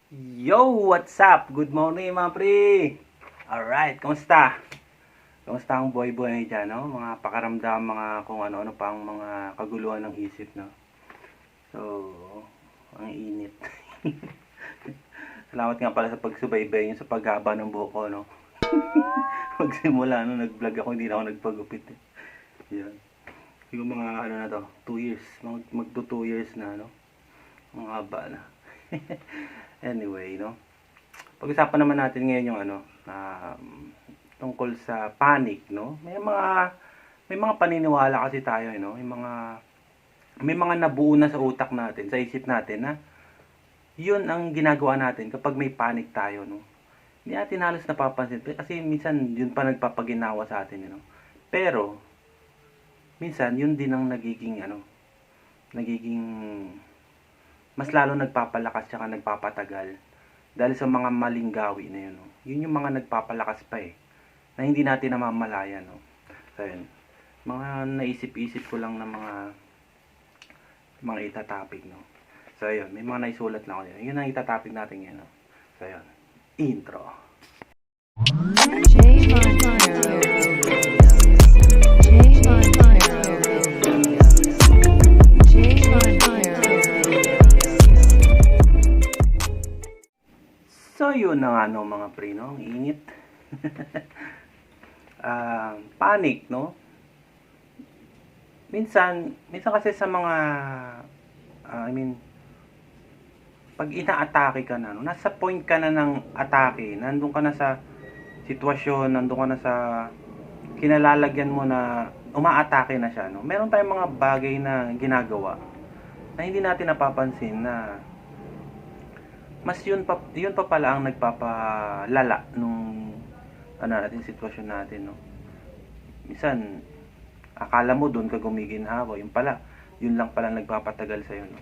Yo! What's up? Good morning mga pre! Alright, kamusta? Kamusta ang buhay-buhay dyan, no? Mga pakaramdam, mga kung ano-ano pang mga kaguluhan ng isip, no? So, ang init. Salamat nga pala sa pagsubaybay nyo sa paghaba ng buhok ko, no? Magsimula, no? Nag-vlog ako, hindi na ako nagpagupit, eh. Yan. Yung mga, ano na to, 2 years. Magto 2 years na, no? Mga haba na. Anyway, no? Pag-usapan naman natin ngayon yung ano, tungkol sa panic, no? May mga paniniwala kasi tayo, no? May mga nabuo na sa utak natin, sa isip natin na 'yun ang ginagawa natin kapag may panic tayo, no? Hindi natin halos napapansin kasi minsan 'yun pa nagpapaginawa sa atin, no? Pero minsan 'yun din ang nagiging mas lalo nagpapalakas tsaka nagpapatagal dahil sa mga maling gawi na yun, no? Yun yung mga nagpapalakas pa eh, na hindi natin namamalayan, no? So, yun. Mga naisip-isip ko lang na mga itatopic, no? So, yun. May mga naisulat na ako dyan. Yun ang itatopic natin ngayon, no? So, yun. Intro. So, yun na nga, no, mga pre, no? Ang init. Panic, no? Minsan kasi sa mga, I mean, pag inaatake ka na, no, nasa point ka na ng atake, nandun ka na sa sitwasyon, nandun ka na sa kinalalagyan mo na umaatake na siya, no? Meron tayong mga bagay na ginagawa na hindi natin napapansin na mas yun pa pala ang nagpapalala nung natin sitwasyon natin, no? Minsan akala mo doon ka gumiginhawa, yun pala yun lang pala nagpapatagal sa no?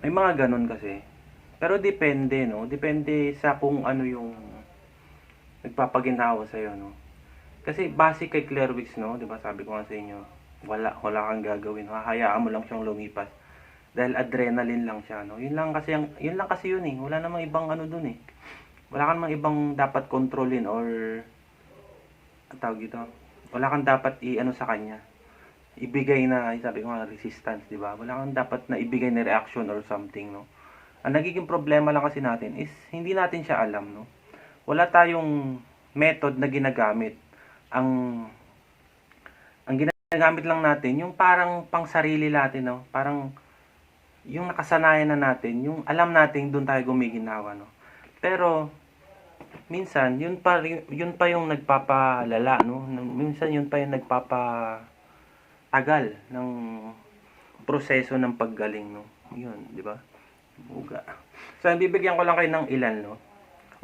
May mga ganun kasi. Pero depende, no? Depende sa kung ano yung nagpapaginhawa sa'yo, no? Kasi base kay Claire Wicks, no? 'Di ba sabi ko nga sa inyo, wala kang gagawin. Hahayaan mo lang siyang lumipas. Dahil adrenaline lang siya, no? Yun lang kasi yun eh. Wala namang ibang ano dun eh. Wala kang namang ibang dapat kontrolin or ang tawag dito. Wala kang dapat i-ano sa kanya. Ibigay na, sabi ko nga, resistance, 'di ba? Wala kang dapat na ibigay na reaction or something, no? Ang nagiging problema lang kasi natin is hindi natin siya alam, no? Wala tayong method na ginagamit. Ang ang ginagamit lang natin yung parang pang sarili natin, no? Parang yung nakasanayan na natin, yung alam natin doon tayo gumiginawa, no? Pero minsan yun pa yung nagpapalala, no? Minsan yun pa yung nagpapatagal ng proseso ng paggaling, no? Yun, di ba? Buga. So, bibigyan ko lang kayo ng ilan, no?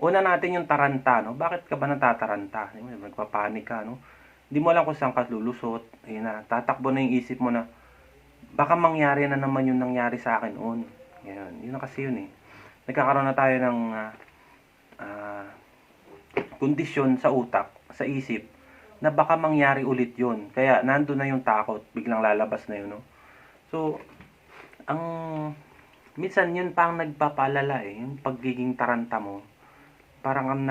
Una natin yung taranta, no? Bakit ka ba natataranta? Nagpapanik ka, no? Hindi mo alam kung saan ka lulusot. Ayun na, tatakbo na yung isip mo na baka mangyari na naman yung nangyari sa akin noon. Ngayon, yun na kasi yun eh. Nagkakaroon na tayo ng ah, kondisyon sa utak, sa isip, na baka mangyari ulit yun. Kaya, nandun na yung takot, biglang lalabas na yun, no? So, ang minsan yun pa ang nagpapalala eh, yung pagiging taranta mo. Parang ang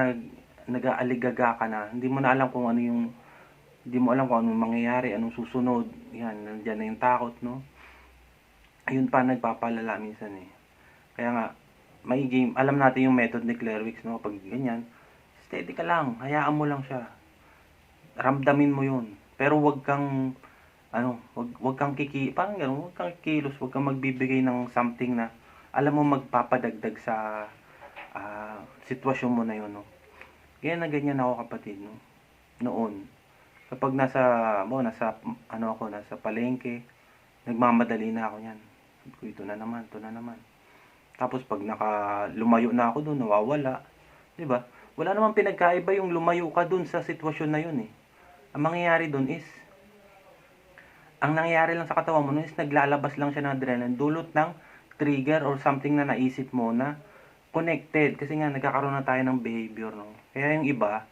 nag-aaligaga ka na, hindi mo alam kung anong mangyayari, anong susunod. Yan, nandiyan na yung takot, no? Ayun pa nagpapalala minsan eh. Kaya nga, alam natin yung method ni Claire Wicks, no? Pag ganyan, steady ka lang, hayaan mo lang siya. Ramdamin mo yun. Pero wag kang parang gano'n, wag kang kikilos, wag kang magbibigay ng something na alam mo magpapadagdag sa sitwasyon mo na yun, no? Ganyan na ganyan ako kapatid, no? Noon. Kapag nasa palengke, nagmamadali na ako niyan. Ito na naman, ito na naman. Tapos pag lumayo na ako doon, nawawala. 'Di ba? Wala namang pinagkaiba yung lumayo ka doon sa sitwasyon na yun eh. Ang mangyayari doon is, ang nangyayari lang sa katawan mo nun is naglalabas lang siya ng adrenaline, dulot ng trigger or something na naisip mo na connected. Kasi nga, nagkakaroon na tayo ng behavior, no? Kaya yung iba,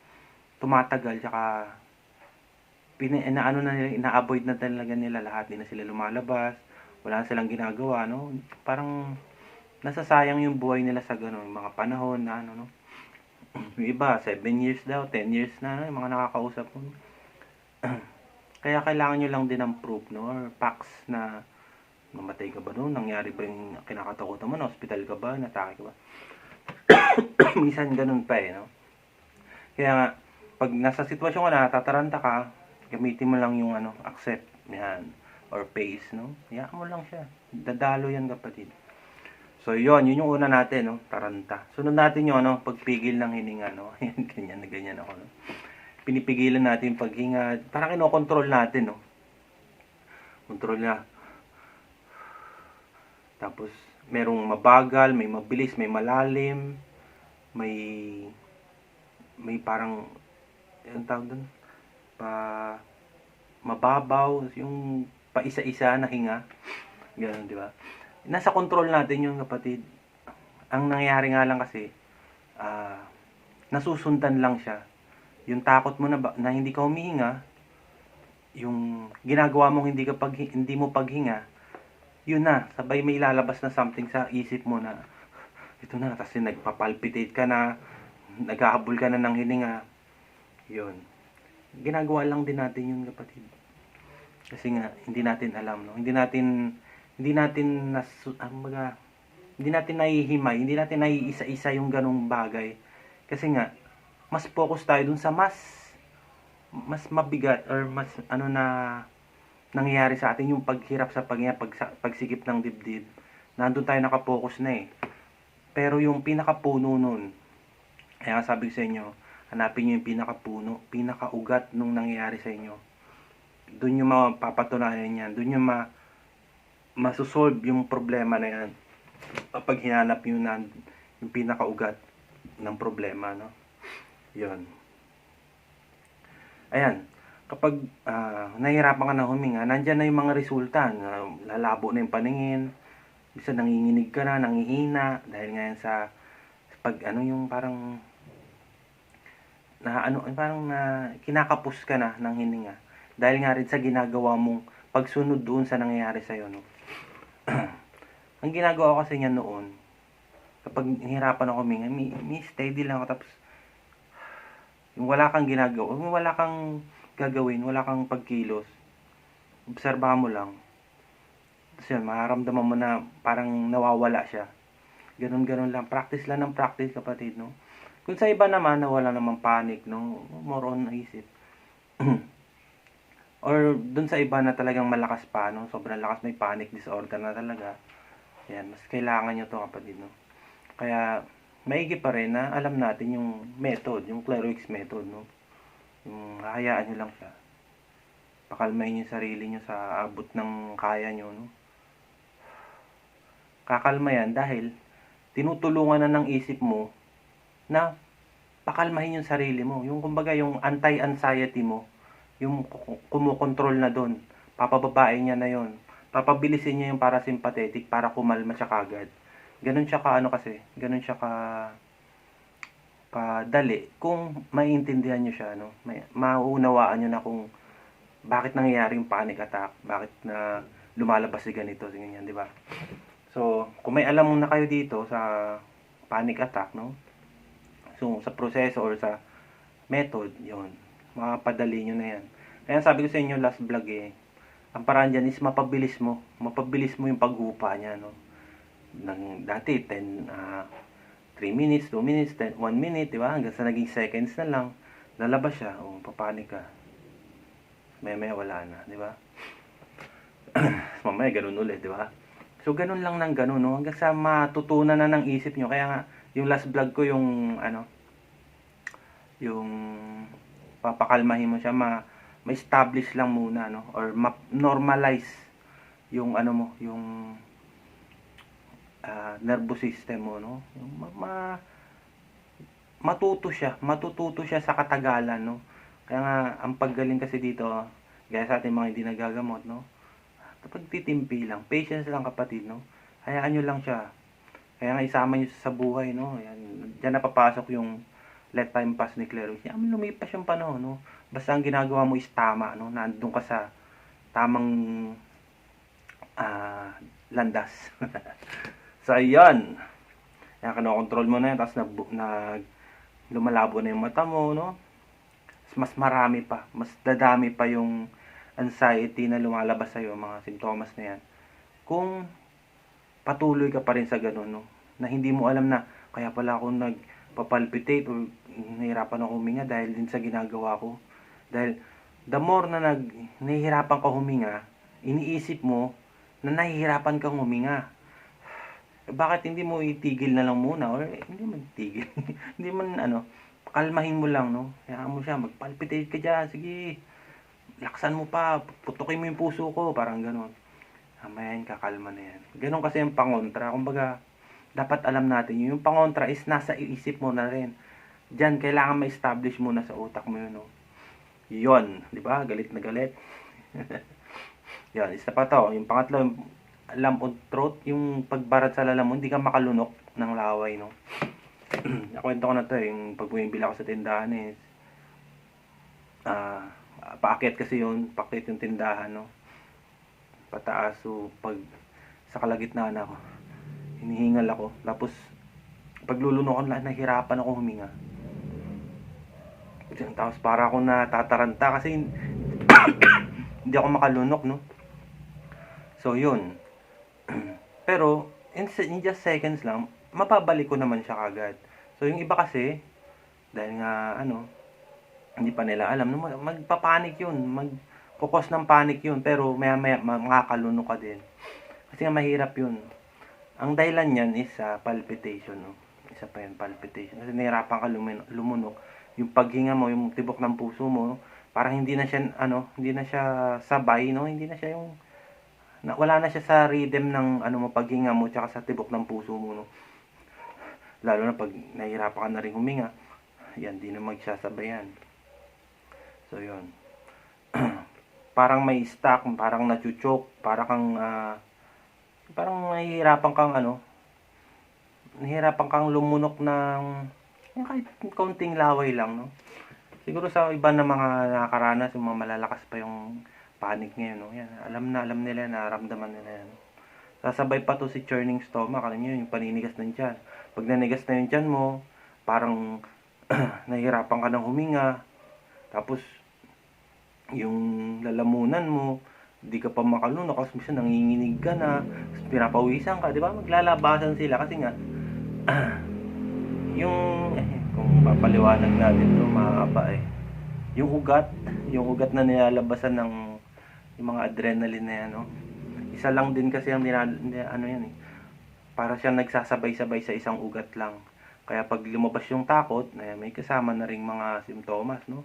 tumatagal, tsaka ina-avoid na talaga nila lahat. Hindi na sila lumalabas, wala na silang ginagawa, no? Parang nasasayang yung buhay nila sa gano'n, yung mga panahon na ano, no? Yung iba, 7 years daw, 10 years na, yung mga nakakausap mo. Kaya kailangan nyo lang din ng proof, no? Or facts na namatay ka ba doon? Nangyari ba yung kinakatakutan mo? Na hospital ka ba? Natake ka ba? Minsan ganun pa eh, no? Kaya nga, pag nasa sitwasyon ka na, tataranta ka, gamitin mo lang yung ano, accept, yan, or pace, no? Hayaan mo lang siya. Dadalo yan, kapatid. So, yun yung una natin, no? Taranta. Sunod natin yung ano, pagpigil ng hininga, no? Ganyan na ganyan ako, no? Pinipigilan natin yung paghinga. Parang kinokontrol natin, no? Kontrol na. Tapos, merong mabagal, may mabilis, may malalim, may parang, yung tawag doon, mababaw, yung paisa-isa na hinga. Ganun, di ba? Nasa control natin yung kapatid. Ang nangyayari nga lang kasi, nasusundan lang siya. Yung takot mo na hindi ka humihinga, yung ginagawa mong hindi mo paghinga, yun na, sabay may lalabas na something sa isip mo na, ito na, kasi nagpapalpitate ka na, naghahabol ka na ng hininga, yun. Ginagawa lang din natin yun, kapatid. Kasi nga, hindi natin alam, no? Hindi natin nahihimay, hindi natin naiisa-isa yung ganong bagay. Kasi nga, mas focus tayo dun sa mas mabigat or mas ano na nangyayari sa atin, yung paghirap sa pagsikip ng dibdib. Nandun tayo nakapokus na eh. Pero yung pinakapuno nun, kaya sabi ko sa inyo, hanapin nyo yung pinakapuno, pinakaugat nung nangyayari sa inyo. Doon yung mapapatunayan yan. Doon yung masusolve yung problema na yan. Kapag hinanap nyo na yung pinakaugat ng problema, no? Yun. Ayan. Kapag nahihirapan ka na huminga, nandyan na yung mga resulta. Lalabo na yung paningin. Bisa nanginginig ka na, nangihina. Dahil ngayon sa pag yung parang kinakapos ka na ng hininga. Dahil nga rin sa ginagawa mong pagsunod doon sa nangyayari sa'yo, no? Ang ginagawa ko kasi niya noon, kapag hirapan ako huminga, may steady lang ako, tapos yung wala kang ginagawa, yung wala kang gagawin, wala kang pagkilos, obserbahan mo lang. Tapos yun, mararamdaman mo na parang nawawala siya. Ganun-ganun lang. Practice lang ng practice, kapatid, no? Kung sa iba naman, na wala namang panic, no? More on isip. Or dun sa iba na talagang malakas pa, no? Sobrang lakas, may panic disorder na talaga. Yan, mas kailangan nyo to, kapatid, no? Kaya, maigi pa rin na alam natin yung method, yung Clairvoyance method, no? Yung hahayaan nyo lang siya. Pakalmahin yung sarili nyo sa abot ng kaya nyo, no? Kakalma yan dahil tinutulungan na ng isip mo na pakalmahin yung sarili mo. Yung kumbaga yung anti-anxiety mo, yung kumukontrol na doon. Papababain niya na yon. Papabilisin niya yung parasympathetic para kumalma siya kagad. Ganun siya ganun siya kadali kung maiintindihan niyo siya, no? Mauunawaan niyo na kung bakit nangyayari yung panic attack, bakit na lumalabas si ganito, si ganyan, di ba? So, kung may alam na kayo dito sa panic attack, no? So, sa proseso or sa method, yon, mapadali nyo na yan. Kaya sabi ko sa inyo last vlog ang paraan dyan is mapabilis mo yung paghupa niya, no? Dati 3 minutes, 2 minutes, 1 minute, di ba? Hanggang sa naging seconds na lang, lalabas siya, papanik ka. Maya wala na, di ba? Mamaya ganun ulit, di ba? So, ganun lang ng ganun, no? Hanggang sa matutunan na ng isip nyo. Kaya nga, yung last vlog ko, yung papakalmahin mo siya, ma-establish lang muna, no? Or ma-normalize yung yung nervous system mo, no? Matuto siya sa katagalan, no? Kaya nga, ang paggaling kasi dito, gaya sa ating mga hindi nagagamot, no? Pagtitimpi lang, patience lang, kapatid, no? Hayaan nyo lang siya. Kaya nga isama nyo sa buhay, no? Diyan napapasok yung let time pass ni Clairvoyance. Lumipas yung panahon, no? Basta ang ginagawa mo is tama, no? Nandun ka sa tamang landas. So, ayun. Kaya kinokontrol mo na yan, tapos lumalabo na yung mata mo, no? Mas marami pa, mas dadami pa yung anxiety na lumalabas sa'yo, mga simptomas na yan. Kung patuloy ka pa rin sa ganun, no? Na hindi mo alam na, kaya pala ako nagpapalpitate o nahihirapan ako huminga dahil din sa ginagawa ko. Dahil, the more na nahihirapan ka huminga, iniisip mo na nahihirapan kang huminga. Bakit hindi mo itigil na lang muna or hindi mo itigil. Hindi man kalmahin mo lang, no? Hayaan mo siya, magpalpitate ka diyan, sige. Laksan mo pa, putukin mo yung puso ko, parang gano'n. Mamaya yan, kakalma na yan. Ganun kasi yung pangontra. Kumbaga, dapat alam natin yun. Yung pangontra is nasa isip mo na rin. Diyan, kailangan ma-establish muna sa utak mo yun, no? Yun, di ba? Galit na galit. Yan, isa pa to. Yung pangatlo, yung lump on throat, yung pagbarat sa lalamon, hindi ka makalunok ng laway, no? Nakwento ko na to, yung pag bumibili ako sa tindahan paakyat kasi yun, paakyat yung tindahan, no? Pataas, so pag sa kalagitnaan ako, hinihingal ako, tapos paglulunokan lang, nahirapan ako huminga. Tapos para akong natataranta kasi hindi ako makalunok, no? So yun. Pero in just seconds lang, mapabalik ko naman siya kagad. So yung iba kasi, dahil nga hindi pa nila alam, no, magpapanik yun, magkukos ng panic yun, pero maya makakalunok ka din. Kasi nga mahirap yun. Ang dahilan niyan is palpitation, no? Isa pa yun, palpitation. Kasi nahirapan ka lumunok. Yung paghinga mo, yung tibok ng puso mo, parang hindi na siya, hindi na siya sabay, no? Hindi na siya wala na siya sa rhythm ng paghinga mo, tsaka sa tibok ng puso mo, no? Lalo na pag nahihirapan ka na rin huminga, yan, di na magsasabayan. So, yun. Parang may stuck, parang nachuchok, parang nahihirapan kang lumunok ng kahit kaunting laway lang, no? Siguro sa iba na mga nakakaranas, yung mga malalakas pa yung panic ngayon, no? Yan, alam nila, nararamdaman nila yan. Sasabay pa to si churning stomach, alam niyo, yung paninigas ng tiyan. Pag nanigas na yung tiyan mo, parang nahihirapan ka ng huminga, tapos yung lalamunan mo, hindi ka pa makalunok, kasi minsan nanginginig ka na, pinapawisan ka, di ba? Maglalabasan sila kasi nga, kung papaliwanag natin to, mahaba yung ugat na nilalabasan ng yung mga adrenaline na yan, no? Isa lang din kasi ang para siyang nagsasabay-sabay sa isang ugat lang. Kaya pag lumabas yung takot, may kasama na ring mga simptomas, no?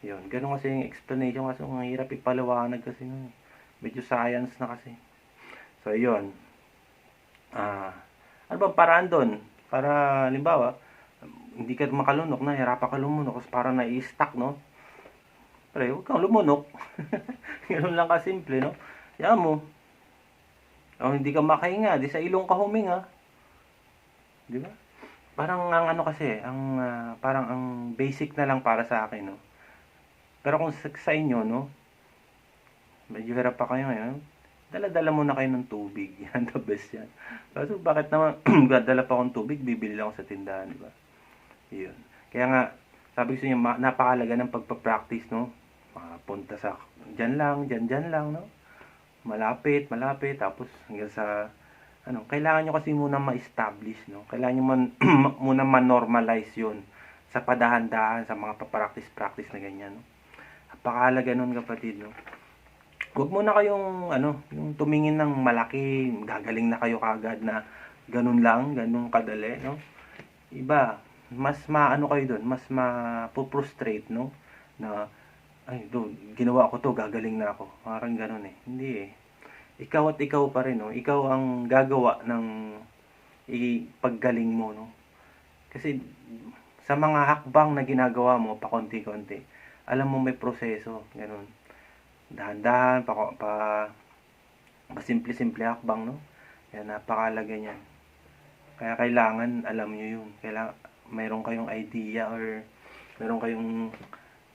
Yun, ganun kasi yung explanation, kasi ang hirap ipaliwanag kasi nun. Medyo science na kasi. So, yun. Ano ba paraan doon? Para, halimbawa, hindi ka makalunok, hirapan ka lumunok, kasi parang nai-stuck, no? Pero huwag kang lumunok. Ganun lang kasimple, no? Yan mo. O hindi ka makahinga, di sa ilong ka huminga. Di ba? Parang parang ang basic na lang para sa akin, no? Pero kung sa inyo, no? Medyo hirap pa kayo ngayon. Dala-dala muna kayo ng tubig. Yan, the best yan. So, bakit naman, dala pa akong tubig, bibili lang ako sa tindahan, di ba? Yun. Kaya nga, sabi ko sa inyo, napakalaga ng pagpa-practice, no? Punta sa, dyan lang, no? Malapit, tapos hanggang sa, kailangan nyo kasi muna ma-establish, no? Kailangan nyo muna ma-normalize yun sa padahan-dahan, sa mga pa-practice na ganyan, no? Napakahalaga nun, kapatid, no? Huwag muna kayong, yung tumingin ng malaki, gagaling na kayo kagad na ganun lang, ganun kadali, no? Iba, mas kayo dun, mas ma-frustrate, no? Na, ginawa ko to, gagaling na ako. Parang ganun Hindi Ikaw at ikaw pa rin, no? Ikaw ang gagawa ng paggaling mo, no? Kasi, sa mga hakbang na ginagawa mo, pa konti-konti, alam mo may proseso, ganun. Dahan-dahan, simple-simple hakbang, no? Yan, napakalaga niyan. Kaya kailangan, alam nyo yun. Kailangan, mayroon kayong idea or mayroon kayong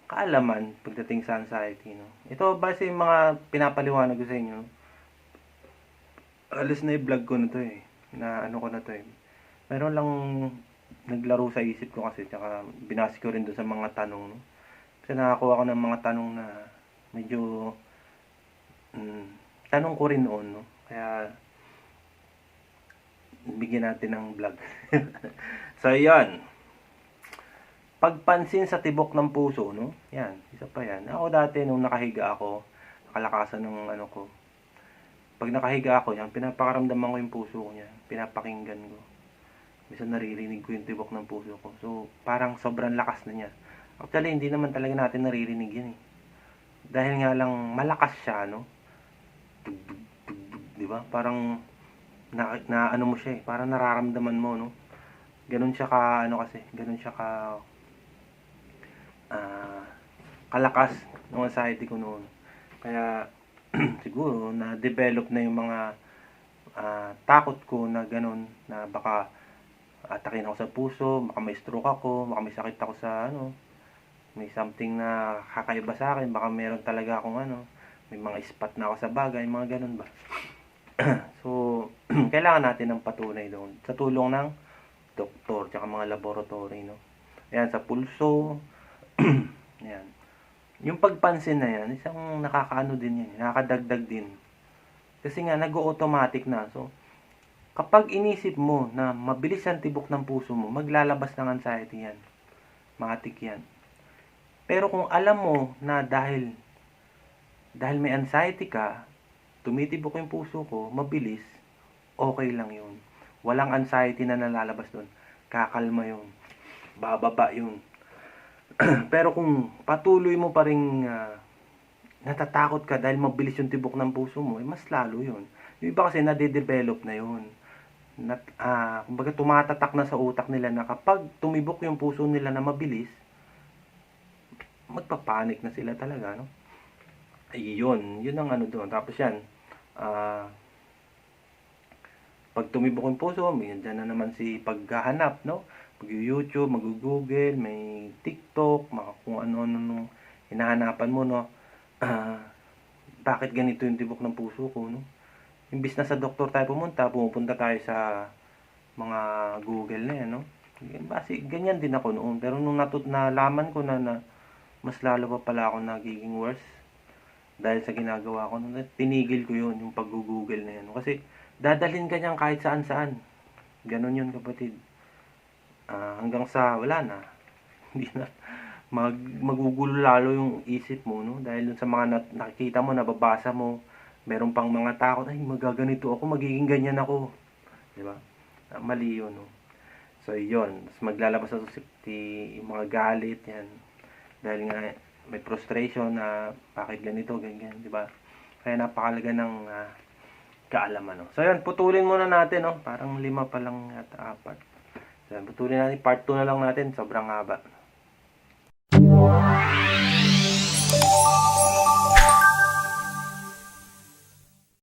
kaalaman pagdating sa anxiety, no? Ito, base yung mga pinapaliwanag ko sa inyo, alis na i-vlog ko na to na ano ko na 'to, eh. Meron lang naglaro sa isip ko kasi tsaka binase ko rin do'n sa mga tanong 'no. Kasi nakakuha ako ng mga tanong na medyo, hmm, tanong ko rin noon 'no. Kaya bigyan natin ng vlog. So 'yun, pagpansin sa tibok ng puso 'no, 'yan, isa pa 'yan. Ako dati nung nakahiga ako, kalakasan ng ano ko, 'pag nakahiga ako 'yan, pinapakaramdaman ko yung puso ko niyan, pinapakinggan ko. Minsan naririnig ko yung tibok ng puso ko. So, parang sobrang lakas na niya. Actually, hindi naman talaga natin naririnig yan eh. Dahil nga lang malakas siya, no? Tug, tug, tug, tug, di ba? Parang na ano mo siya eh. Parang nararamdaman mo, no? Ganun siya ka, ano kasi, ganun siya ka ah, kalakas ng anxiety ko noon. Kaya, siguro, na-develop na yung mga takot ko na ganun, na baka atakin ako sa puso, baka may stroke ako, baka may sakit ako sa ano, may something na kakaiba sa akin, baka meron talaga akong ano, may mga spot na ako sa bagay, mga ganun ba. So, kailangan natin ng patunay doon sa tulong ng doktor tsaka mga laboratory, no. Ayan, sa pulso, ayan. Yung pagpansin na yan, isang nakakaano din yan, nakakadagdag din. Kasi nga, nag-automatic na. So, kapag inisip mo na mabilis ang tibok ng puso mo, maglalabas ng anxiety yan. Matik yan. Pero kung alam mo na dahil may anxiety ka, tumitibok yung puso ko, mabilis, okay lang yun. Walang anxiety na nalalabas doon. Kakalma yun. Bababa yun. Pero kung patuloy mo pa rin natatakot ka dahil mabilis yung tibok ng puso mo, mas lalo yun. Yung iba kasi nade-develop na yun. Kumbaga tumatatak na sa utak nila na kapag tumibok yung puso nila na mabilis, magpapanik na sila talaga, no? Ayun, yun ang ano doon. Tapos yan, pag tumibok yung puso, may dyan na naman si paghahanap, no? Mag-YouTube, mag-Google, may TikTok, kung ano-ano nung hinahanapan mo, no? Bakit ganito yung tibok ng puso ko, no? Imbis na sa doktor tayo pumupunta tayo sa mga Google na yan, no? Basi, ganyan din ako noon. Pero nung nalaman ko na mas lalo pa pala ako nagiging worse dahil sa ginagawa ko, tinigil ko yun, yung pag-google na yan. Kasi, dadalhin ka niyan kahit saan-saan. Ganon yun, kapatid. Hanggang sa, wala na. Hindi na. Magugulo lalo yung isip mo, no? Dahil dun sa mga nakikita mo, nababasa mo, meron pang mga takot, ay, magaganito ako, magiging ganyan ako. Diba? Mali yun, no? So, yun. Maglalabas sa yung mga galit, yan. Dahil nga, may frustration na bakit ganito, ganyan, di ba? Kaya napakalaga ng kaalaman, no? So, yan, putulin muna natin, no? Parang 5 pa lang at 4. So, yan, putulin natin. Part 2 na lang natin. Sobrang haba.